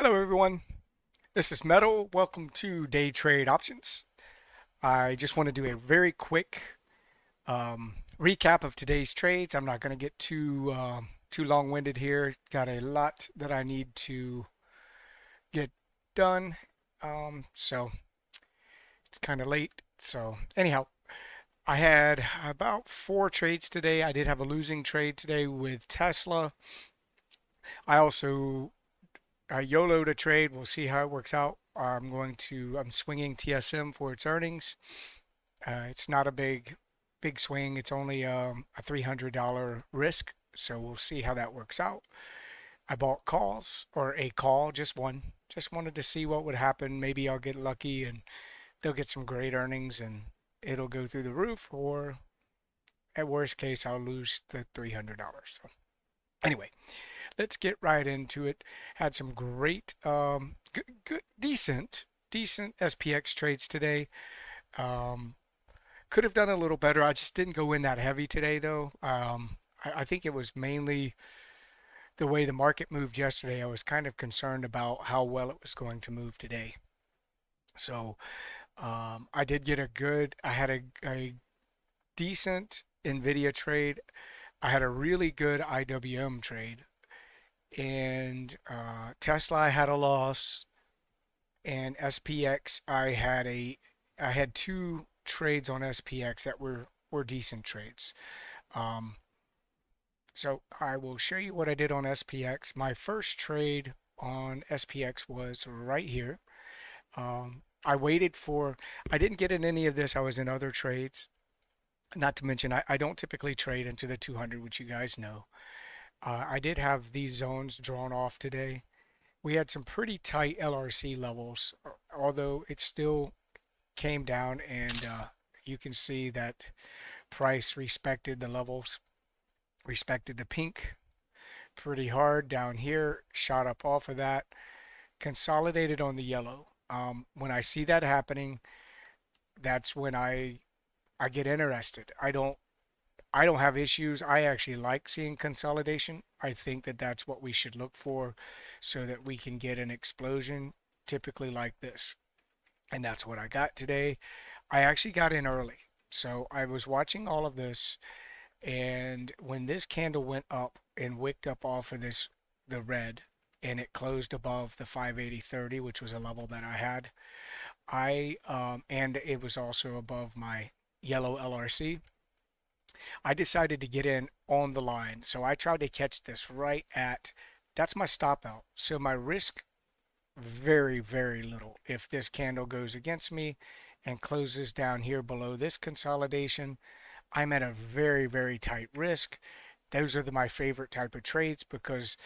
Hello everyone, this is Metal. Welcome to Day Trade Options. I just want to do a very quick recap of today's trades. I'm not going to get too long-winded here. Got a lot that I need to get done, so it's kind of late. So anyhow, I had about 4 trades today. I did have a losing trade today with Tesla. I also YOLO'd a trade. We'll see how it works out. I'm swinging TSM for its earnings. It's not a big swing. It's only a $300 risk. So we'll see how that works out. I bought calls or a call, just one. Just wanted to see what would happen. Maybe I'll get lucky and they'll get some great earnings and it'll go through the roof, or at worst case, I'll lose the $300. So anyway, let's get right into it. Had some great, decent SPX trades today. Could have done a little better. I just didn't go in that heavy today, though. I think it was mainly the way the market moved yesterday. I was kind of concerned about how well it was going to move today. So I did get I had a decent NVIDIA trade. I had a really good IWM trade. And Tesla I had a loss, and SPX I had 2 trades on SPX that were decent trades. So I will show you what I did on SPX. My first trade on SPX was right here. I didn't get in any of this. I was in other trades. Not to mention, I don't typically trade into the 200, which you guys know. I did have these zones drawn off today. We had some pretty tight LRC levels, although it still came down, and you can see that price respected the levels, respected the pink pretty hard down here, shot up off of that, consolidated on the yellow. When I see that happening, that's when I get interested. I don't have issues. I actually like seeing consolidation. I think that that's what we should look for so that we can get an explosion, typically like this. And that's what I got today. I actually got in early. So I was watching all of this, and when this candle went up and wicked up off of the red, and it closed above the 580.30, which was a level that I had, and it was also above my yellow LRC. I decided to get in on the line. So I tried to catch this that's my stop out. So my risk, very, very little. If this candle goes against me and closes down here below this consolidation, I'm at a very, very tight risk. Those are my favorite type of trades because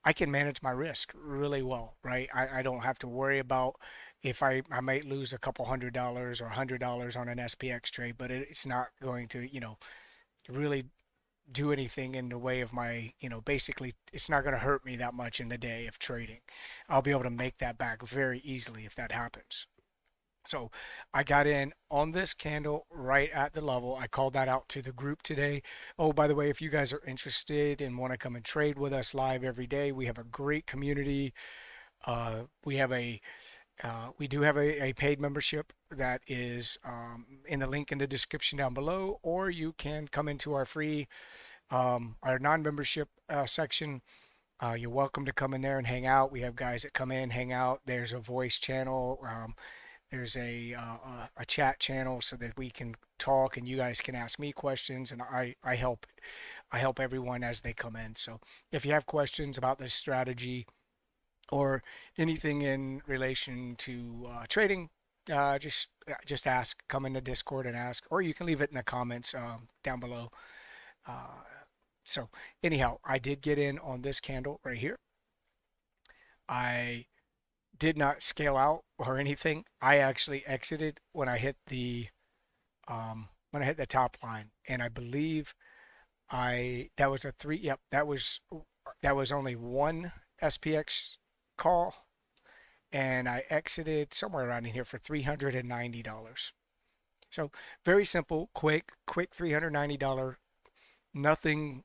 I can manage my risk really well, right? I don't have to worry about if I might lose a couple $100 or $100 on an SPX trade, but it's not going to, really do anything in the way of my, basically it's not going to hurt me that much in the day of trading. I'll be able to make that back very easily if that happens. So I got in on this candle right at the level. I called that out to the group today. Oh, by the way, if you guys are interested and want to come and trade with us live every day, we have a great community. We do have a paid membership that is in the link in the description down below, or you can come into our free, our non-membership section. You're welcome to come in there and hang out. We have guys that come in, hang out. There's a voice channel. There's a chat channel so that we can talk and you guys can ask me questions, and I help everyone as they come in. So if you have questions about this strategy or anything in relation to trading, just ask. Come in the Discord and ask, or you can leave it in the comments down below. So anyhow, I did get in on this candle right here. I did not scale out or anything. I actually exited when I hit the top line, and I believe that was a three. Yep, that was only one SPX call, and I exited somewhere around in here for $390. So very simple, quick $390. Nothing,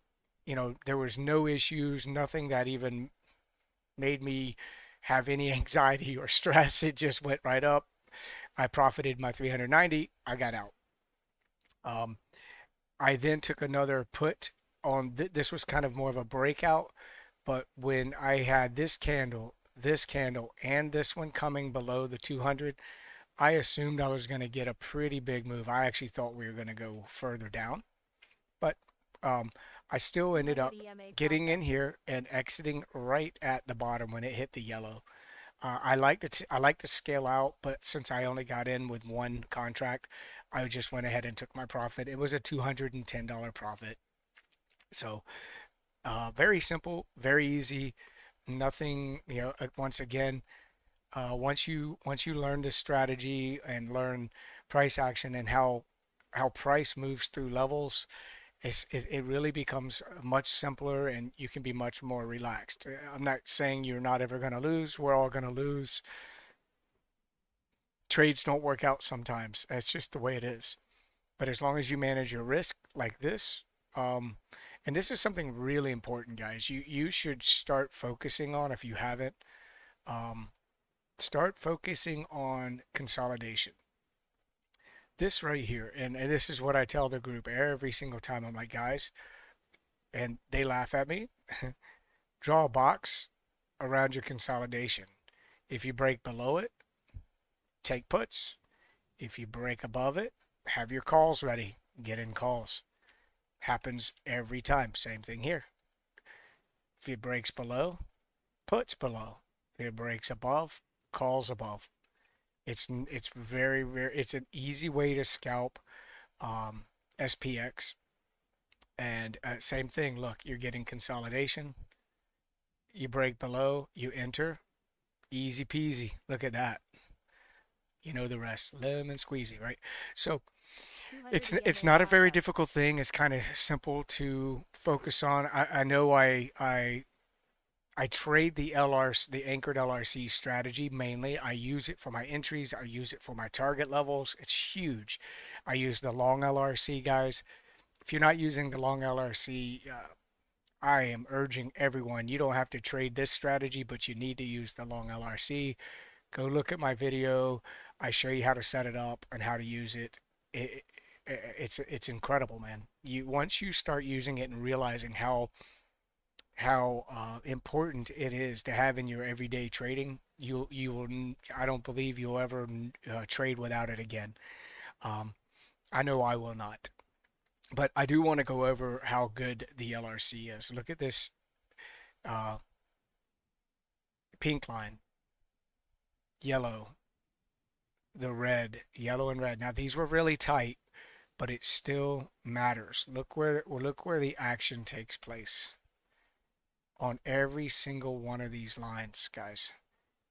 there was no issues, nothing that even made me have any anxiety or stress. It just went right up. I profited my 390. I got out. Um, I then took another put on this was kind of more of a breakout, but when I had this candle, and this one coming below the 200, I assumed I was going to get a pretty big move. I actually thought we were going to go further down, but um, I still ended up getting in here and exiting right at the bottom when it hit the yellow. I like to scale out, but since I only got in with one contract, I just went ahead and took my profit. It was a $210 profit. So very simple, very easy. Nothing, once again, once you learn this strategy and learn price action and how price moves through levels, it really becomes much simpler and you can be much more relaxed. I'm not saying you're not ever going to lose. We're all going to lose. Trades don't work out sometimes. That's just the way it is. But as long as you manage your risk like this, um, and this is something really important, guys, you should start focusing on, if you haven't, um, start focusing on consolidation. This right here, and this is what I tell the group every single time. I'm like, guys, and they laugh at me. Draw a box around your consolidation. If you break below it, take puts. If you break above it, have your calls ready. Get in calls. Happens every time. Same thing here. If it breaks below, puts below. If it breaks above, calls above. It's very it's an easy way to scalp SPX. And same thing. Look, you're getting consolidation. You break below, you enter. Easy peasy. Look at that. You know the rest. Lemon squeezy, right? So it's not a very difficult thing. It's kind of simple to focus on. I know I trade the LRC, the Anchored LRC strategy mainly. I use it for my entries. I use it for my target levels. It's huge. I use the long LRC, guys. If you're not using the long LRC, I am urging everyone, you don't have to trade this strategy, but you need to use the long LRC. Go look at my video. I show you how to set it up and how to use it. It's incredible, man. Once you start using it and realizing how important it is to have in your everyday trading, you will. I don't believe you'll ever trade without it again. Um, I know I will not. But I do want to go over how good the LRC is. Look at this uh, pink line, yellow, the red, yellow and red. Now these were really tight, but it still matters. Look where the action takes place on every single one of these lines, guys.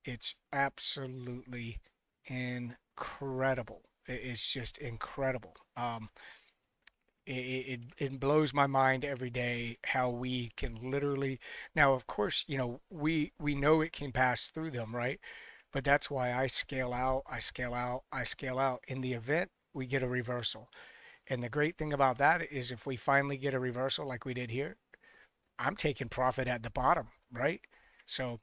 It's absolutely incredible. It's just incredible. It blows my mind every day how we can literally, now of course, we know it can pass through them, right? But that's why I scale out, I scale out, I scale out. In the event we get a reversal, and the great thing about that is if we finally get a reversal like we did here, I'm taking profit at the bottom, right? So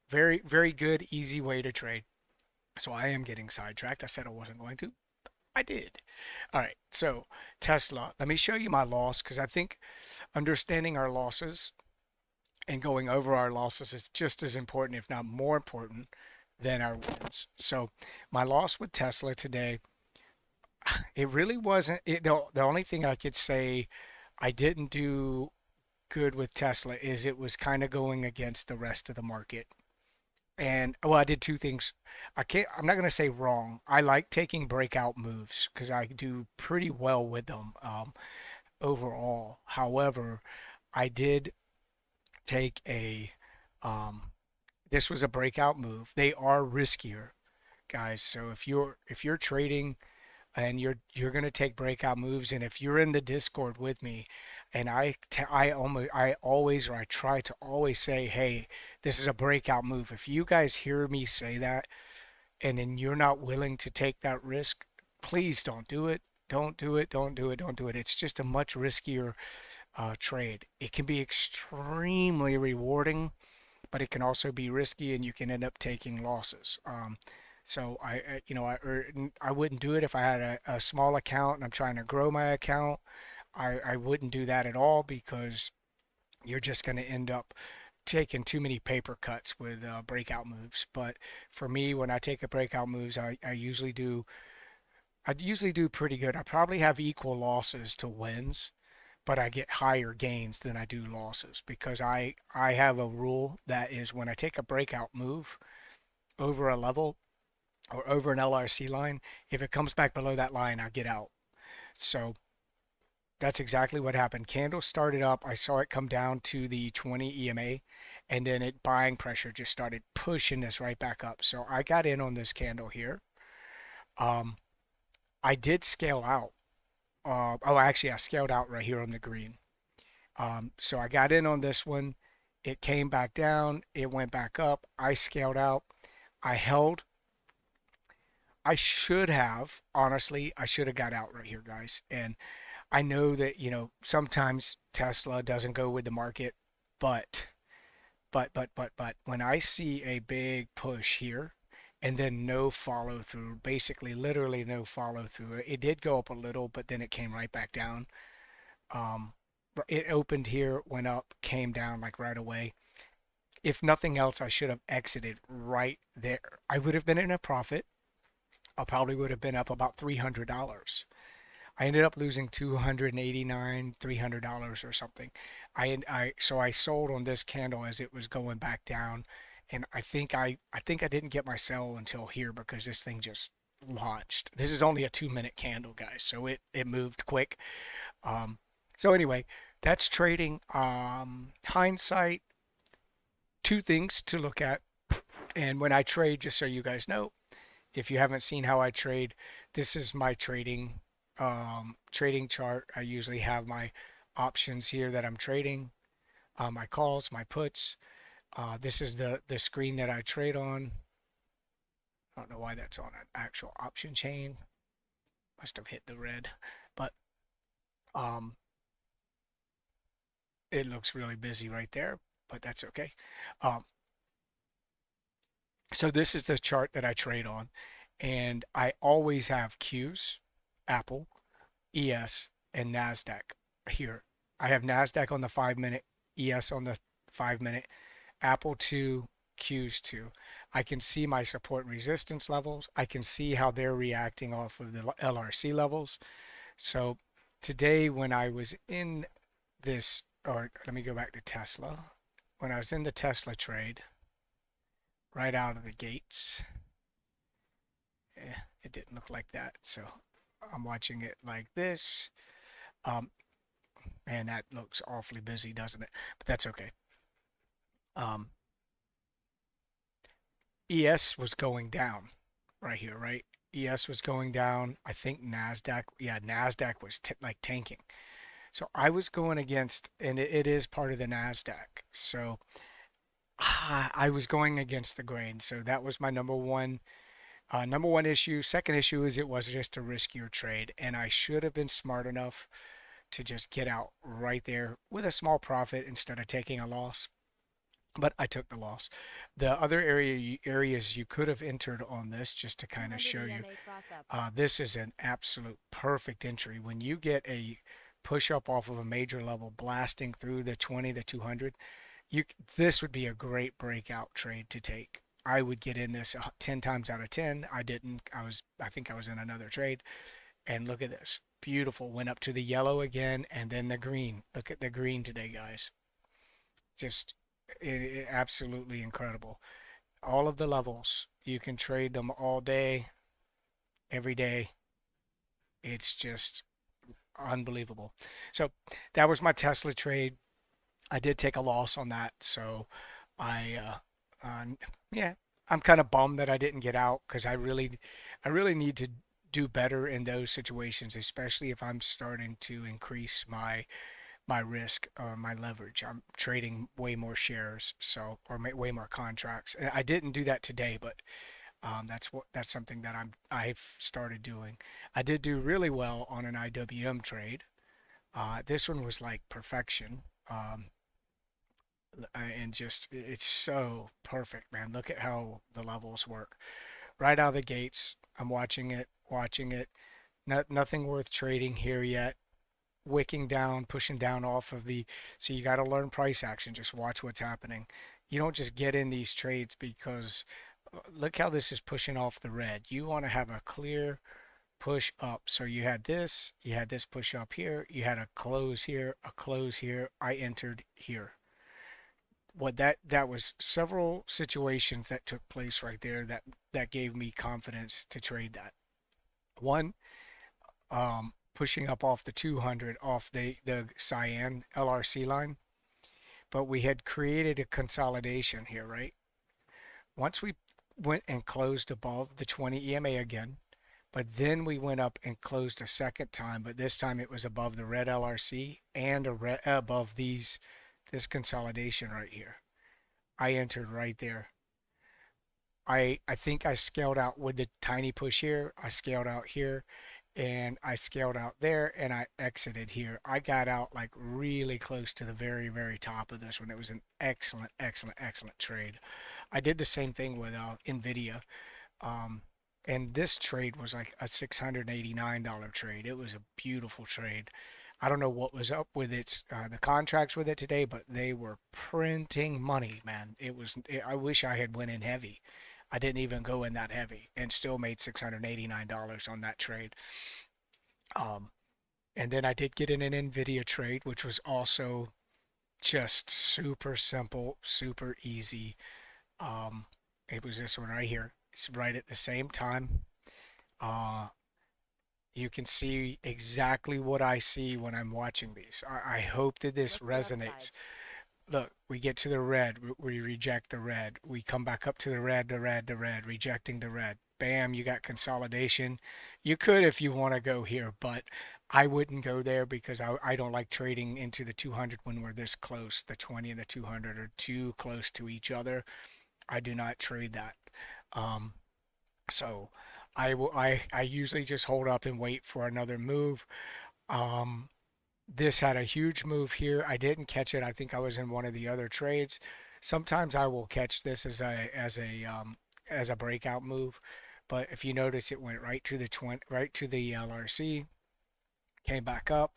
very good, easy way to trade. So I am getting sidetracked. I said I wasn't going to. I did. All right, so Tesla. Let me show you my loss, because I think understanding our losses and going over our losses is just as important, if not more important, than our wins. So my loss with Tesla today, it really wasn't. The only thing I could say I didn't do good with Tesla is it was kind of going against the rest of the market. And well, I did two things. I'm not going to say wrong. I like taking breakout moves because I do pretty well with them overall. However, I did take um, this was a breakout move. They are riskier, guys. So if you're trading and you're going to take breakout moves, and if you're in the Discord with me, and I always, or I try to always say, hey, this is a breakout move. If you guys hear me say that and then you're not willing to take that risk, please don't do it. Don't do it. Don't do it. Don't do it. It's just a much riskier trade. It can be extremely rewarding, but it can also be risky and you can end up taking losses. So I wouldn't do it if I had a small account and I'm trying to grow my account. I wouldn't do that at all because you're just going to end up taking too many paper cuts with breakout moves. But for me, when I take a breakout moves, I usually do pretty good. I probably have equal losses to wins, but I get higher gains than I do losses because I have a rule that is when I take a breakout move over a level or over an LRC line, if it comes back below that line, I get out. So that's exactly what happened. Candle started up. I saw it come down to the 20 EMA, and then it buying pressure just started pushing this right back up. So I got in on this candle here. Um, I did scale out. Actually, I scaled out right here on the green. So I got in on this one. It came back down. It went back up. I scaled out. I held. Honestly, I should have got out right here, guys. And I know that, sometimes Tesla doesn't go with the market, but, but when I see a big push here and then no follow through, basically literally no follow through, it did go up a little, but then it came right back down. Um, it opened here, went up, came down like right away. If nothing else, I should have exited right there. I would have been in a profit. I probably would have been up about $300. I ended up losing 289, $300 or something. So I sold on this candle as it was going back down, and I think I didn't get my sell until here because this thing just launched. This is only a 2-minute candle, guys, so it moved quick. So anyway, that's trading. Hindsight, two things to look at. And when I trade, just so you guys know, if you haven't seen how I trade, this is my trading chart. I usually have my options here that I'm trading, my calls, my puts. This is the screen that I trade on. I don't know why that's on an actual option chain. Must have hit the red, but um, it looks really busy right there, but that's okay. Um, so this is the chart that I trade on, and I always have Qs, Apple, ES, and NASDAQ here. I have NASDAQ on the 5-minute, ES on the 5-minute, Apple 2, Qs 2. I can see my support and resistance levels. I can see how they're reacting off of the LRC levels. So today when I was in this, or let me go back to Tesla. When I was in the Tesla trade, right out of the gates, it didn't look like that. So I'm watching it like this. Man, that looks awfully busy, doesn't it? But that's okay. ES was going down right here, right? ES was going down. I think NASDAQ, yeah, NASDAQ was like tanking. So I was going against, and it is part of the NASDAQ. So I was going against the grain. So that was my number one issue. Second issue is it was just a riskier trade, and I should have been smart enough to just get out right there with a small profit instead of taking a loss. But I took the loss. The other areas you could have entered on this, just to kind of show you, this is an absolute perfect entry. When you get a push up off of a major level blasting through the 20, the 200, this would be a great breakout trade to take. I would get in this 10 times out of 10. I didn't. I think I was in another trade. And look at this. Beautiful. Went up to the yellow again and then the green. Look at the green today, guys. Just absolutely incredible. All of the levels. You can trade them all day, every day. It's just unbelievable. So that was my Tesla trade. I did take a loss on that. So yeah, I'm kind of bummed that I didn't get out because I really need to do better in those situations, especially if I'm starting to increase my risk or my leverage. I'm trading way more shares, so or way more contracts. I didn't do that today, but that's something that I've started doing. I did do really well on an IWM trade. This one was like perfection. and just it's so perfect, man. Look at how the levels work. Right out of the gates, I'm watching it. Nothing worth trading here yet. Wicking down, pushing down off of the, so you got to learn price action. Just watch what's happening. You don't just get in these trades because look how this is pushing off the red. You want to have a clear push up. So you had this push up here, you had a close here, a close here. I entered here. What that was several situations that took place right there that gave me confidence to trade that. One, pushing up off the 200 off the cyan LRC line, but we had created a consolidation here, right? Once we went and closed above the 20 EMA again, but then we went up and closed a second time, but this time it was above the red LRC and above this consolidation right here. I entered right there. I think I scaled out with the tiny push here. I scaled out here and I scaled out there and I exited here. I got out like really close to the very, very top of this one. It was an excellent, excellent, excellent trade. I did the same thing with NVIDIA. Um, and this trade was like a $689 trade. It was a beautiful trade. I don't know what was up with the contracts with it today, but they were printing money, man. I wish I had went in heavy. I didn't even go in that heavy and still made $689 on that trade. Um, and then I did get in an NVIDIA trade, which was also just super simple, super easy. Um, it was this one right here. It's right at the same time. Uh, you can see exactly what I see when I'm watching these. I hope that this resonates. Look, we get to the red, we reject the red. We come back up to the red, the red, rejecting the red. Bam, you got consolidation. You could if you want to go here, but I wouldn't go there because I don't like trading into the 200 when we're this close. The 20 and the 200 are too close to each other. I do not trade that. Um, so I usually just hold up and wait for another move. Um, this had a huge move here. I didn't catch it. I think I was in one of the other trades. Sometimes I will catch this as a breakout move, but if you notice, it went right to the right to the LRC, came back up,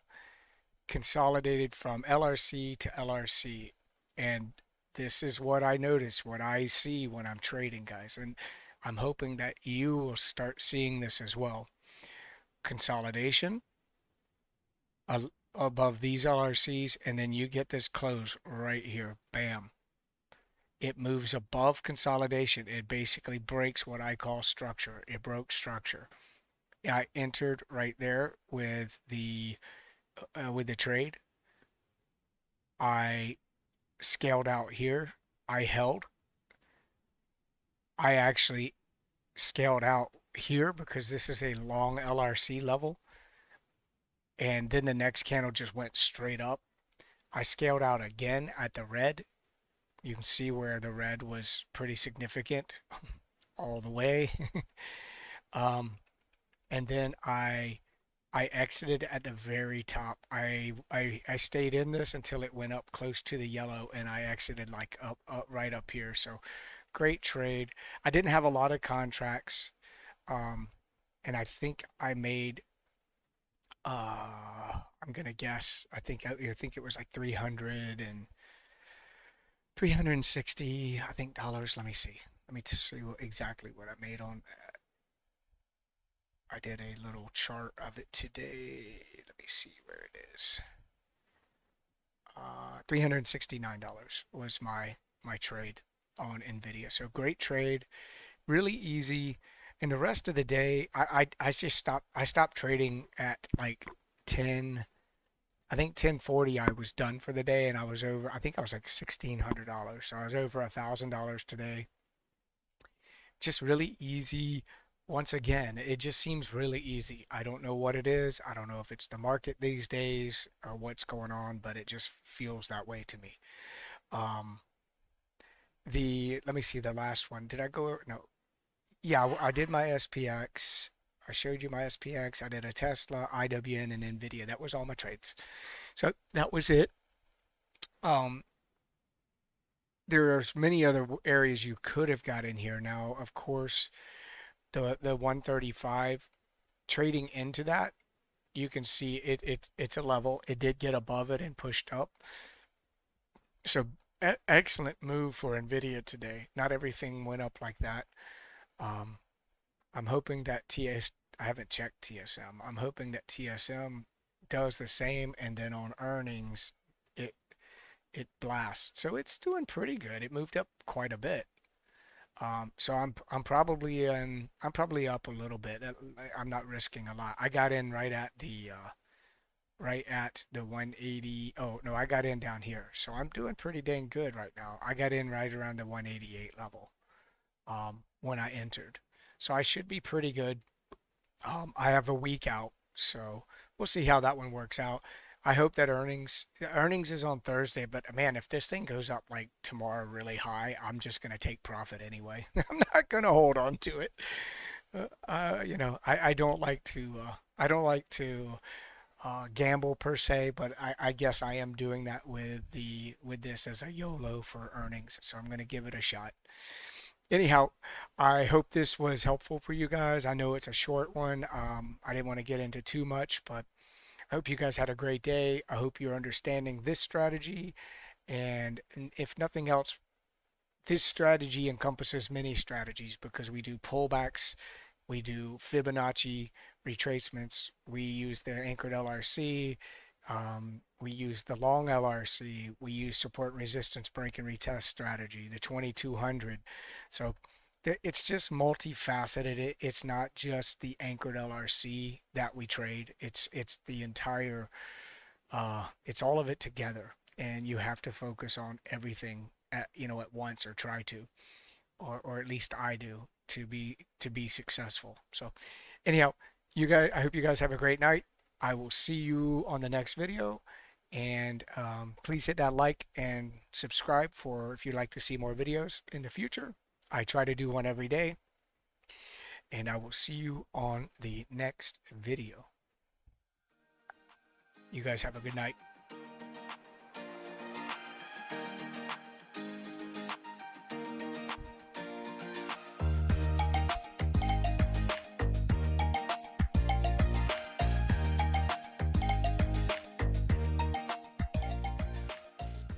consolidated from LRC to LRC, and this is what I notice, what I see when I'm trading, guys, and I'm hoping that you will start seeing this as well. Consolidation above these LRCs, and then you get this close right here. Bam. It moves above consolidation. It basically breaks what I call structure. It broke structure. I entered right there with the trade. I scaled out here. I held. I actually scaled out here because this is a long LRC level. And then the next candle just went straight up. I scaled out again at the red. You can see where the red was pretty significant all the way. And then I exited at the very top. I stayed in this until it went up close to the yellow and I exited like up right up here. So great trade. I didn't have a lot of contracts. Um, and I think I made I'm gonna guess. I think it was like 360 I think dollars. Let me see. Let me just see exactly what I made on that. I did a little chart of it today. Let me see where it is. $369 was my trade on NVIDIA. So great trade, really easy. And the rest of the day, I just stopped trading at like 10. I think 10:40 I was done for the day and I was over. I think I was like $1,600. So I was over $1,000 today. Just really easy. Once again, it just seems really easy. I don't know what it is. I don't know if it's the market these days or what's going on, but it just feels that way to me. Um, let me see the last one. Did I go? No. Yeah, I did my SPX. I showed you my SPX. I did a Tesla, IWN, and NVIDIA. That was all my trades. So that was it. Um, there's many other areas you could have got in here. Now, of course, the 135 trading into that, you can see it's a level. It did get above it and pushed up. So excellent move for Nvidia today. Not everything went up like that. Um, I'm hoping that I haven't checked TSM. I'm hoping that TSM does the same, and then on earnings, it it blasts. So it's doing pretty good. It moved up quite a bit. So I'm probably up a little bit. I'm not risking a lot. I got in right at the 180. Oh no, I got in down here. So I'm doing pretty dang good right now. I got in right around the 188 level when I entered. So I should be pretty good. I have a week out, so we'll see how that one works out. I hope that earnings is on Thursday, but man, if this thing goes up like tomorrow really high, I'm just gonna take profit anyway. I'm not gonna hold on to it. I don't like to gamble per se, but I guess I am doing that with this as a YOLO for earnings, so I'm gonna give it a shot. Anyhow, I hope this was helpful for you guys. I know it's a short one. I didn't want to get into too much, but I hope you guys had a great day. I hope you're understanding this strategy. And if nothing else, this strategy encompasses many strategies because we do pullbacks, we do Fibonacci retracements, we use the Anchored LRC, we use the long LRC, we use support resistance break and retest strategy, the 2200. So it's just multifaceted. It's not just the Anchored LRC that we trade. It's the entire it's all of it together, and you have to focus on everything at once, or try to, or at least I do, to be successful. So anyhow, you guys, I hope you guys have a great night. I will see you on the next video, and please hit that like and subscribe for if you'd like to see more videos in the future. I try to do one every day, and I will see you on the next video. You guys have a good night.